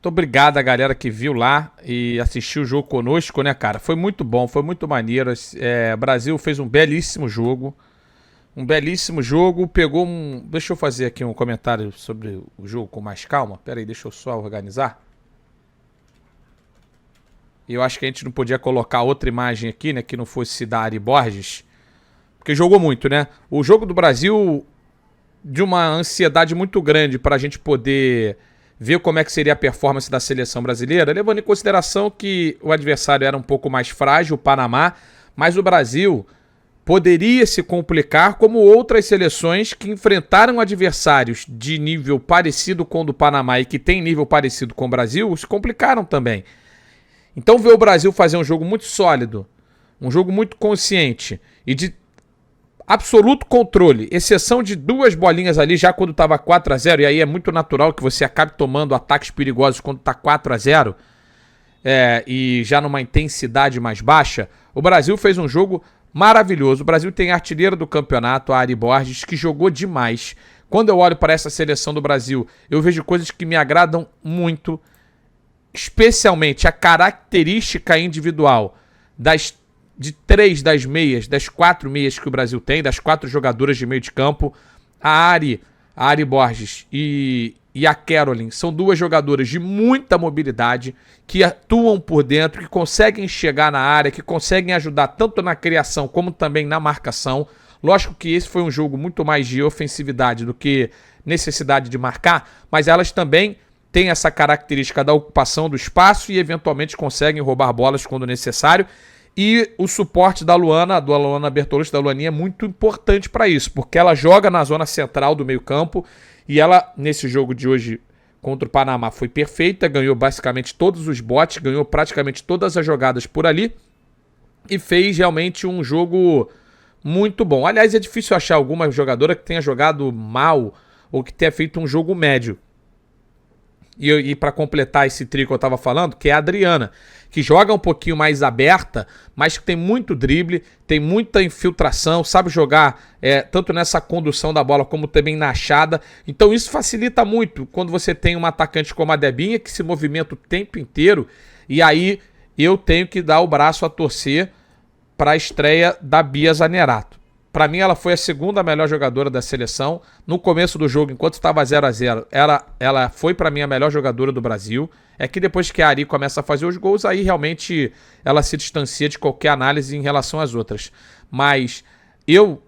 Muito obrigado a galera que viu lá e assistiu o jogo conosco, né, cara? Foi muito bom, foi muito maneiro. O Brasil fez um belíssimo jogo. Um belíssimo jogo. Pegou um. Deixa eu fazer aqui um comentário sobre o jogo com mais calma. Pera aí, deixa eu só organizar. E eu acho que a gente não podia colocar outra imagem aqui, né? Que não fosse da Ari Borges. Porque jogou muito, né? O jogo do Brasil, de uma ansiedade muito grande para a gente poder ver como é que seria a performance da seleção brasileira, levando em consideração que o adversário era um pouco mais frágil, o Panamá, mas o Brasil poderia se complicar como outras seleções que enfrentaram adversários de nível parecido com o do Panamá e que tem nível parecido com o Brasil, se complicaram também. Então ver o Brasil fazer um jogo muito sólido, um jogo muito consciente e de absoluto controle, exceção de 2 bolinhas ali já quando estava 4-0, e aí é muito natural que você acabe tomando ataques perigosos quando está 4-0, e já numa intensidade mais baixa. O Brasil fez um jogo maravilhoso. O Brasil tem a artilheira do campeonato, a Ari Borges, que jogou demais. Quando eu olho para essa seleção do Brasil, eu vejo coisas que me agradam muito, especialmente a característica individual de 3 das meias, das 4 meias que o Brasil tem, das 4 jogadoras de meio de campo. A Ari Borges e a Caroline são 2 jogadoras de muita mobilidade, que atuam por dentro, que conseguem chegar na área, que conseguem ajudar tanto na criação como também na marcação. Lógico que esse foi um jogo muito mais de ofensividade do que necessidade de marcar, mas elas também têm essa característica da ocupação do espaço e eventualmente conseguem roubar bolas quando necessário. E o suporte da Luana Bertolucci, da Luaninha, é muito importante para isso, porque ela joga na zona central do meio campo e ela, nesse jogo de hoje contra o Panamá, foi perfeita, ganhou basicamente todos os botes, ganhou praticamente todas as jogadas por ali e fez realmente um jogo muito bom. Aliás, é difícil achar alguma jogadora que tenha jogado mal ou que tenha feito um jogo médio. E para completar esse trio que eu estava falando, que é a Adriana, que joga um pouquinho mais aberta, mas que tem muito drible, tem muita infiltração, sabe jogar tanto nessa condução da bola como também na achada. Então isso facilita muito quando você tem uma atacante como a Debinha, que se movimenta o tempo inteiro, e aí eu tenho que dar o braço a torcer para a estreia da Bia Zanerato. Para mim, ela foi a segunda melhor jogadora da seleção. No começo do jogo, enquanto estava 0-0, ela foi para mim a melhor jogadora do Brasil. É que depois que a Ari começa a fazer os gols, aí realmente ela se distancia de qualquer análise em relação às outras. Mas eu,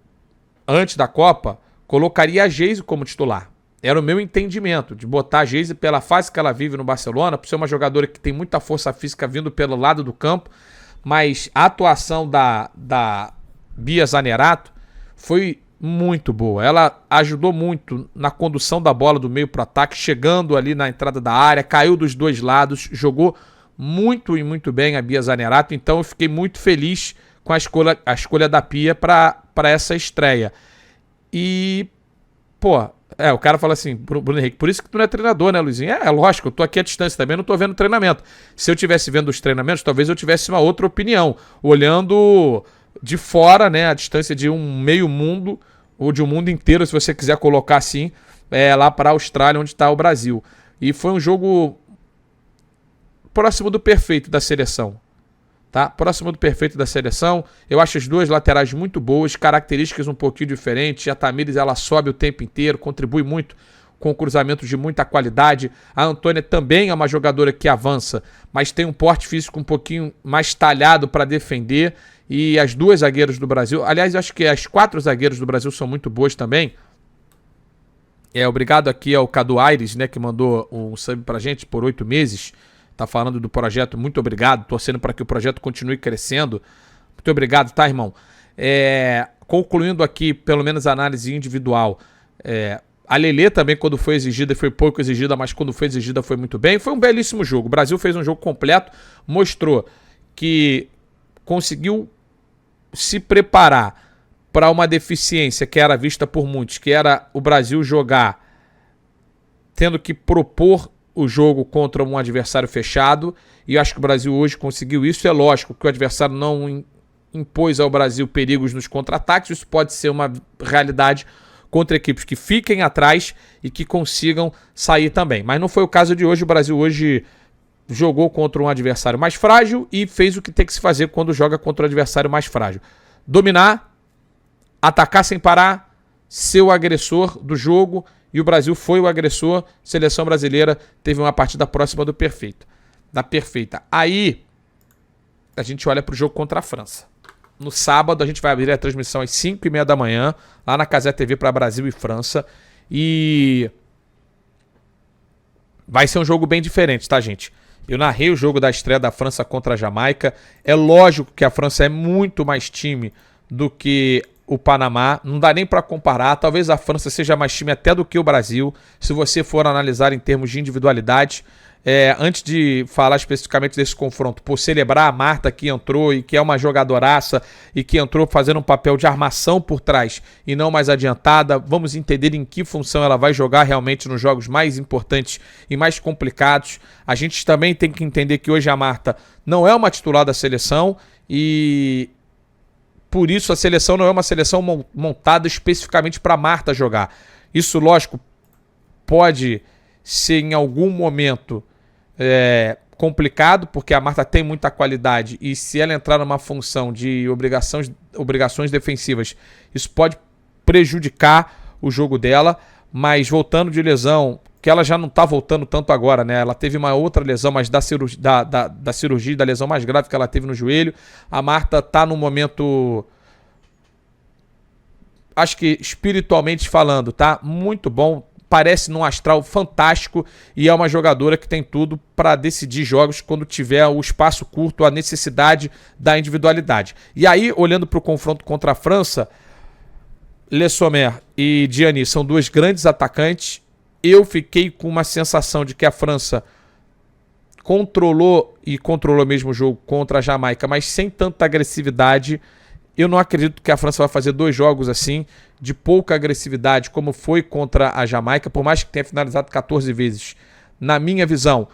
antes da Copa, colocaria a Geise como titular. Era o meu entendimento, de botar a Geise pela fase que ela vive no Barcelona, por ser uma jogadora que tem muita força física vindo pelo lado do campo. Mas a atuação da Bia Zanerato foi muito boa. Ela ajudou muito na condução da bola do meio para o ataque, chegando ali na entrada da área, caiu dos 2 lados, jogou muito e muito bem a Bia Zanerato. Então eu fiquei muito feliz com a escolha da Pia para essa estreia. E, o cara fala assim, Bruno Henrique, por isso que tu não é treinador, né, Luizinho? É lógico, eu tô aqui à distância também, não tô vendo treinamento. Se eu tivesse vendo os treinamentos, talvez eu tivesse uma outra opinião, olhando de fora, né, a distância de um meio mundo, ou de um mundo inteiro, se você quiser colocar assim, lá para a Austrália, onde está o Brasil. E foi um jogo próximo do perfeito da seleção, tá? Próximo do perfeito da seleção. Eu acho as 2 laterais muito boas, características um pouquinho diferentes. A Tamires, ela sobe o tempo inteiro, contribui muito com cruzamentos de muita qualidade. A Antônia também é uma jogadora que avança, mas tem um porte físico um pouquinho mais talhado para defender. E as 2 zagueiras do Brasil, aliás, eu acho que as 4 zagueiras do Brasil são muito boas também. Obrigado aqui ao Cadu Aires, né, que mandou um sub pra gente por 8 meses. Tá falando do projeto, muito obrigado, torcendo para que o projeto continue crescendo. Muito obrigado, tá, irmão? Concluindo aqui, pelo menos a análise individual. A Lelê também, quando foi exigida, foi pouco exigida, mas quando foi exigida foi muito bem. Foi um belíssimo jogo. O Brasil fez um jogo completo, mostrou que conseguiu se preparar para uma deficiência que era vista por muitos, que era o Brasil jogar tendo que propor o jogo contra um adversário fechado, e eu acho que o Brasil hoje conseguiu isso. É lógico que o adversário não impôs ao Brasil perigos nos contra-ataques, isso pode ser uma realidade, contra equipes que fiquem atrás e que consigam sair também. Mas não foi o caso de hoje. O Brasil hoje jogou contra um adversário mais frágil e fez o que tem que se fazer quando joga contra um adversário mais frágil. Dominar, atacar sem parar, ser o agressor do jogo, e o Brasil foi o agressor. Seleção brasileira teve uma partida próxima do perfeito, da perfeita. Aí a gente olha para o jogo contra a França. No sábado a gente vai abrir a transmissão às 5h30 da manhã, lá na Cazé TV, para Brasil e França. E vai ser um jogo bem diferente, tá, gente? Eu narrei o jogo da estreia da França contra a Jamaica. É lógico que a França é muito mais time do que o Panamá. Não dá nem para comparar. Talvez a França seja mais time até do que o Brasil, se você for analisar em termos de individualidade. Antes de falar especificamente desse confronto, por celebrar a Marta, que entrou e que é uma jogadoraça e que entrou fazendo um papel de armação por trás e não mais adiantada, vamos entender em que função ela vai jogar realmente nos jogos mais importantes e mais complicados. A gente também tem que entender que hoje a Marta não é uma titular da seleção e por isso a seleção não é uma seleção montada especificamente para a Marta jogar. Isso, lógico, pode ser em algum momento complicado, porque a Marta tem muita qualidade e se ela entrar numa função de obrigações defensivas, isso pode prejudicar o jogo dela. Mas voltando de lesão, que ela já não está voltando tanto agora, né? Ela teve uma outra lesão, mas da cirurgia, da lesão mais grave que ela teve no joelho. A Marta está num momento, acho que espiritualmente falando, tá muito bom. Parece num astral fantástico e é uma jogadora que tem tudo para decidir jogos quando tiver o espaço curto, a necessidade da individualidade. E aí, olhando para o confronto contra a França, Le Sommer e Diani são duas grandes atacantes. Eu fiquei com uma sensação de que a França controlou mesmo o jogo contra a Jamaica, mas sem tanta agressividade. Eu não acredito que a França vai fazer 2 jogos assim, de pouca agressividade, como foi contra a Jamaica, por mais que tenha finalizado 14 vezes. Na minha visão,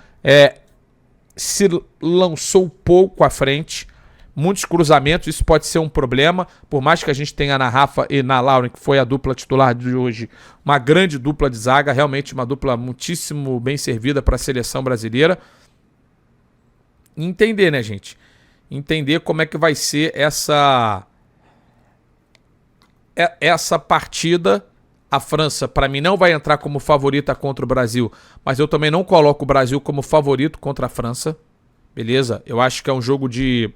se lançou pouco à frente, muitos cruzamentos, isso pode ser um problema, por mais que a gente tenha na Rafa e na Lauren, que foi a dupla titular de hoje, uma grande dupla de zaga, realmente uma dupla muitíssimo bem servida para a seleção brasileira. Entender, né, gente? Entender como é que vai ser essa partida. A França, para mim, não vai entrar como favorita contra o Brasil, mas eu também não coloco o Brasil como favorito contra a França, beleza? Eu acho que é um jogo de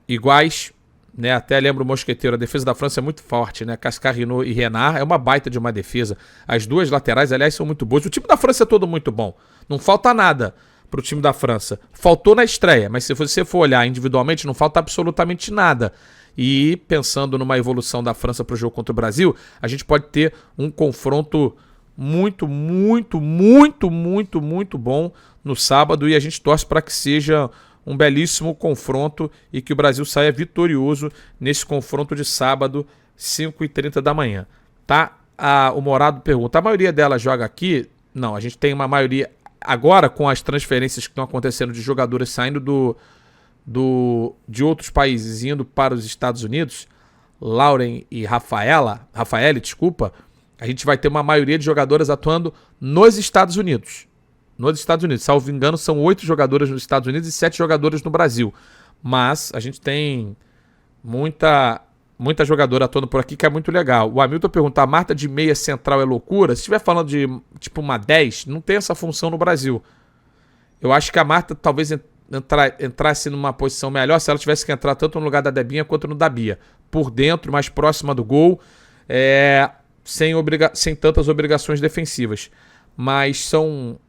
iguais, né? Até lembro o Mosqueteiro, a defesa da França é muito forte, né? Cascarino e Renard é uma baita de uma defesa. As duas laterais, aliás, são muito boas. O time da França é todo muito bom, não falta nada para o time da França. Faltou na estreia, mas se você for olhar individualmente, não falta absolutamente nada. E pensando numa evolução da França para o jogo contra o Brasil, a gente pode ter um confronto muito, muito, muito, muito, muito bom no sábado, e a gente torce para que seja um belíssimo confronto e que o Brasil saia vitorioso nesse confronto de sábado, 5h30 da manhã. Tá? O Morado pergunta, a maioria delas joga aqui? Não, a gente tem uma maioria agora com as transferências que estão acontecendo de jogadores saindo de outros países indo para os Estados Unidos, Lauren e Rafaele, desculpa, a gente vai ter uma maioria de jogadoras atuando nos Estados Unidos. Nos Estados Unidos, salvo engano, são 8 jogadoras nos Estados Unidos e 7 jogadoras no Brasil. Mas a gente tem muita jogadora atuando por aqui, que é muito legal. O Hamilton pergunta, a Marta de meia central é loucura? Se estiver falando de tipo uma 10, não tem essa função no Brasil. Eu acho que a Marta talvez entrasse numa posição melhor se ela tivesse que entrar tanto no lugar da Debinha quanto no da Bia. Por dentro, mais próxima do gol, sem tantas obrigações defensivas. Mas são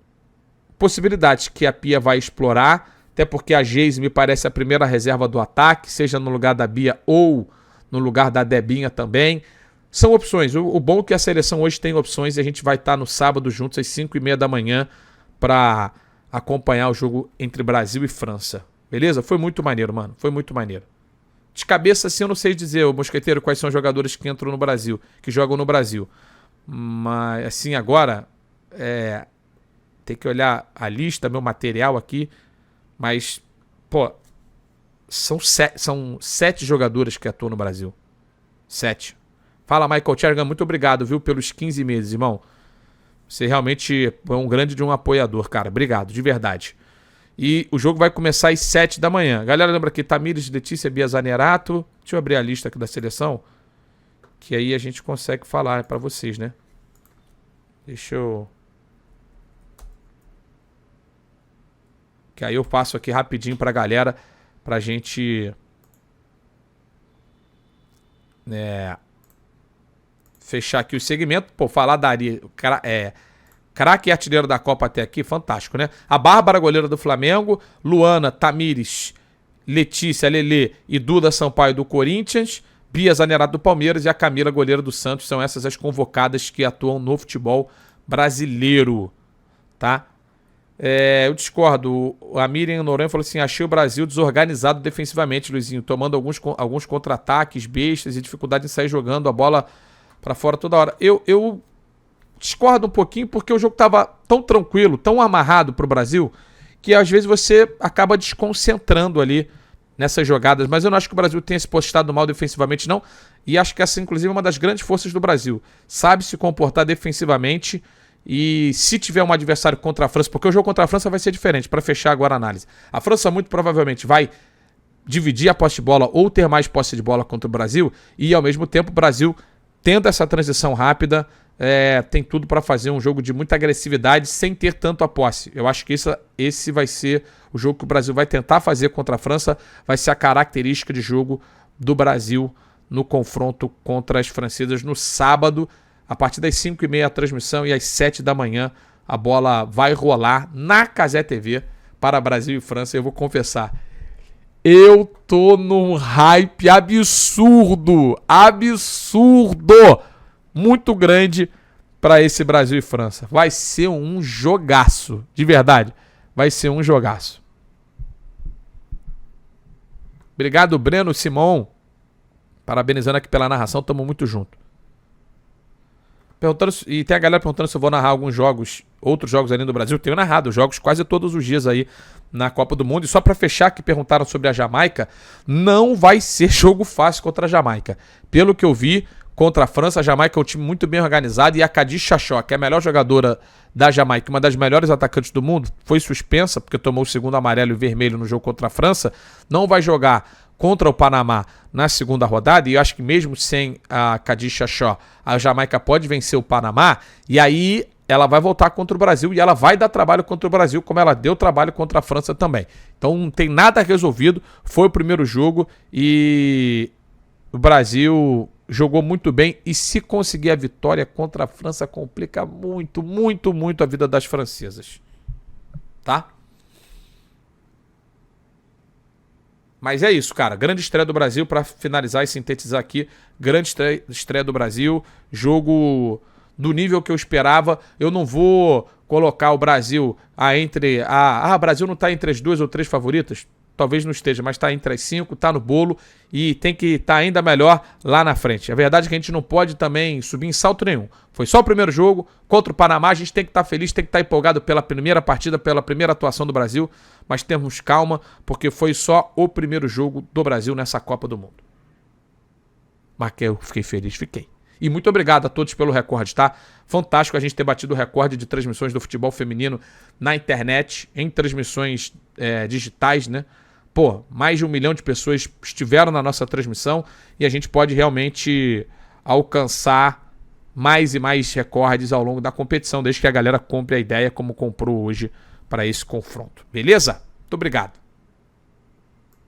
possibilidades que a Pia vai explorar, até porque a Geise me parece a primeira reserva do ataque, seja no lugar da Bia ou no lugar da Debinha também. São opções. O bom é que a seleção hoje tem opções e a gente vai estar no sábado juntos às 5h30 da manhã para acompanhar o jogo entre Brasil e França. Beleza? Foi muito maneiro, mano. Foi muito maneiro. De cabeça, assim, eu não sei dizer, ô Mosqueteiro, quais são os jogadores que entram no Brasil, que jogam no Brasil. Mas, assim, agora, tem que olhar a lista, meu material aqui. Mas, pô, são 7 jogadores que atuam no Brasil. 7. Fala, Michael Chergan, muito obrigado, viu, pelos 15 meses, irmão. Você realmente é um grande de um apoiador, cara. Obrigado, de verdade. E o jogo vai começar às 7 da manhã. Galera, lembra aqui, Tamires, Letícia, Bia Zanerato. Deixa eu abrir a lista aqui da seleção, que aí a gente consegue falar pra vocês, né? Deixa eu... Que aí eu passo aqui rapidinho pra galera, pra gente... fechar aqui o segmento. Pô, falar da Ari... Craque e artilheiro da Copa até aqui, fantástico, né? A Bárbara, goleira do Flamengo. Luana, Tamires, Letícia, Lelê e Duda Sampaio do Corinthians. Bia Zanerato do Palmeiras e a Camila, goleira do Santos. São essas as convocadas que atuam no futebol brasileiro, tá? Eu discordo. A Miriam Noronha falou assim: achei o Brasil desorganizado defensivamente, Luizinho, tomando alguns contra-ataques bestas e dificuldade em sair jogando a bola pra fora toda hora. Eu discordo um pouquinho porque o jogo tava tão tranquilo, tão amarrado pro Brasil, que às vezes você acaba desconcentrando ali nessas jogadas. Mas eu não acho que o Brasil tenha se postado mal defensivamente, não. E acho que essa, inclusive, é uma das grandes forças do Brasil. Sabe se comportar defensivamente. E se tiver um adversário contra a França, porque o jogo contra a França vai ser diferente, para fechar agora a análise. A França muito provavelmente vai dividir a posse de bola ou ter mais posse de bola contra o Brasil, e ao mesmo tempo o Brasil, tendo essa transição rápida, tem tudo para fazer um jogo de muita agressividade sem ter tanto a posse. Eu acho que esse vai ser o jogo que o Brasil vai tentar fazer contra a França, vai ser a característica de jogo do Brasil no confronto contra as francesas no sábado. A partir das 5h30 a transmissão e às 7 da manhã a bola vai rolar na Cazé TV para Brasil e França. Eu vou confessar, eu tô num hype absurdo, muito grande para esse Brasil e França. Vai ser um jogaço, de verdade, vai ser um jogaço. Obrigado, Breno Simão, parabenizando aqui pela narração, tamo muito junto. E tem a galera perguntando se eu vou narrar alguns jogos, outros jogos ali no Brasil. Eu tenho narrado jogos quase todos os dias aí na Copa do Mundo. E só pra fechar, que perguntaram sobre a Jamaica, não vai ser jogo fácil contra a Jamaica. Pelo que eu vi, contra a França, a Jamaica é um time muito bem organizado. E a Khadija Chachó, que é a melhor jogadora da Jamaica, uma das melhores atacantes do mundo, foi suspensa porque tomou o segundo amarelo e vermelho no jogo contra a França. Não vai jogar contra o Panamá na segunda rodada, e eu acho que mesmo sem a Khadija Chachó, a Jamaica pode vencer o Panamá, e aí ela vai voltar contra o Brasil, e ela vai dar trabalho contra o Brasil, como ela deu trabalho contra a França também. Então não tem nada resolvido, foi o primeiro jogo, e o Brasil jogou muito bem, e se conseguir a vitória contra a França, complica muito, muito, muito a vida das francesas. Tá? Mas é isso, cara. Grande estreia do Brasil, para finalizar e sintetizar aqui. Grande estreia do Brasil. Jogo do nível que eu esperava. Eu não vou colocar o Brasil entre... o Brasil não está entre as 2 ou 3 favoritas? Talvez não esteja, mas está entre as 5, está no bolo. E tem que estar ainda melhor lá na frente. A verdade é que a gente não pode também subir em salto nenhum. Foi só o primeiro jogo contra o Panamá. A gente tem que estar feliz, tem que estar empolgado pela primeira partida, pela primeira atuação do Brasil. Mas temos calma, porque foi só o primeiro jogo do Brasil nessa Copa do Mundo. Mas que eu fiquei feliz, fiquei. E muito obrigado a todos pelo recorde, tá? Fantástico a gente ter batido o recorde de transmissões do futebol feminino na internet, em transmissões digitais, né? Pô, mais de 1 milhão de pessoas estiveram na nossa transmissão e a gente pode realmente alcançar mais e mais recordes ao longo da competição, desde que a galera compre a ideia como comprou hoje para esse confronto. Beleza? Muito obrigado.